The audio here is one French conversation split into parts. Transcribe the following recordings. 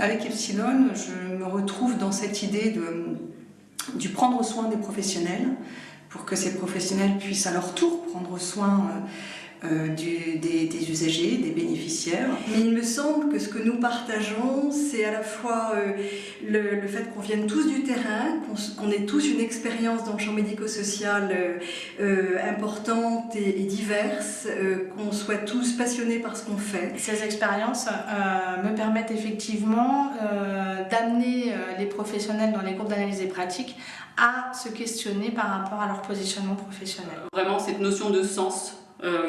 Avec Epsilon, je me retrouve dans cette idée du prendre soin des professionnels, pour que ces professionnels puissent à leur tour prendre soin des usagers, des bénéficiaires. Mais il me semble que ce que nous partageons, c'est à la fois le fait qu'on vienne tous du terrain, qu'on ait tous une expérience dans le champ médico-social importante et diverse, qu'on soit tous passionnés par ce qu'on fait. Ces expériences me permettent effectivement d'amener les professionnels dans les groupes d'analyse et pratique à se questionner par rapport à leur positionnement professionnel. Vraiment cette notion de sens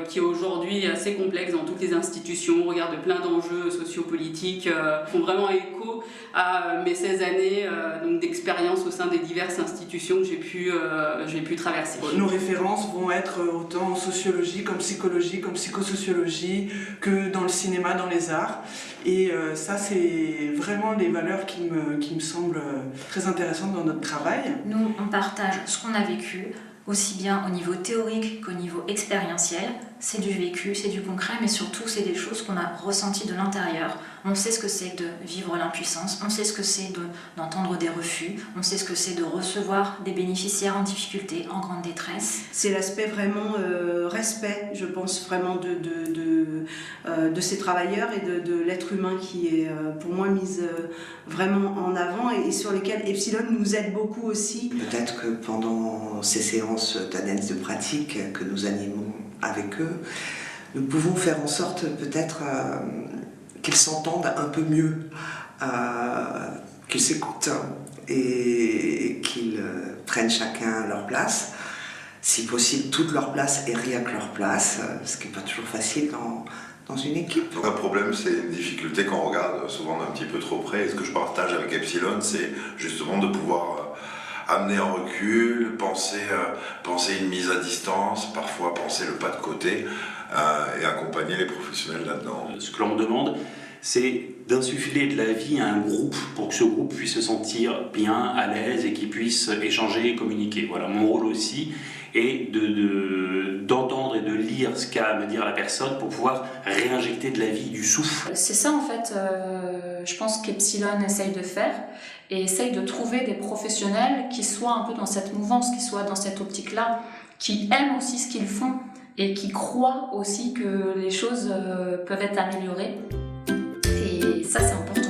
qui est aujourd'hui assez complexe dans toutes les institutions, on regarde plein d'enjeux sociopolitiques, font vraiment écho à mes 16 années d'expérience au sein des diverses institutions que j'ai pu traverser. Nos références vont être autant en sociologie, comme psychologie, comme psychosociologie, que dans le cinéma, dans les arts. Et ça, c'est vraiment les valeurs qui me semblent très intéressantes dans notre travail. Nous, on partage ce qu'on a vécu, aussi bien au niveau théorique qu'au niveau expérientiel. C'est du vécu, c'est du concret, mais surtout c'est des choses qu'on a ressenties de l'intérieur. On sait ce que c'est de vivre l'impuissance, on sait ce que c'est d'entendre des refus, on sait ce que c'est de recevoir des bénéficiaires en difficulté, en grande détresse. C'est l'aspect vraiment respect, je pense, vraiment de ces travailleurs et de l'être humain qui est pour moi mise vraiment en avant et sur lesquels Epsilon nous aide beaucoup aussi. Peut-être que pendant ces séances d'analyse de pratique que nous animons avec eux, nous pouvons faire en sorte peut-être qu'ils s'entendent un peu mieux, qu'ils s'écoutent et qu'ils prennent chacun leur place, si possible toute leur place et rien que leur place, ce qui n'est pas toujours facile dans une équipe. Un problème, c'est une difficulté qu'on regarde souvent d'un petit peu trop près, et ce que je partage avec Epsilon, c'est justement de pouvoir amener en recul, penser une mise à distance, parfois penser le pas de côté et accompagner les professionnels là-dedans. Ce que l'on demande, c'est d'insuffler de la vie à un groupe pour que ce groupe puisse se sentir bien, à l'aise et qu'il puisse échanger et communiquer. Voilà, mon rôle aussi est d'entendre et de lire ce qu'a à me dire la personne pour pouvoir réinjecter de la vie, du souffle. C'est ça en fait, je pense qu'Epsilon essaye de faire et essaye de trouver des professionnels qui soient un peu dans cette mouvance, qui soient dans cette optique-là, qui aiment aussi ce qu'ils font et qui croient aussi que les choses peuvent être améliorées. Et ça, c'est important.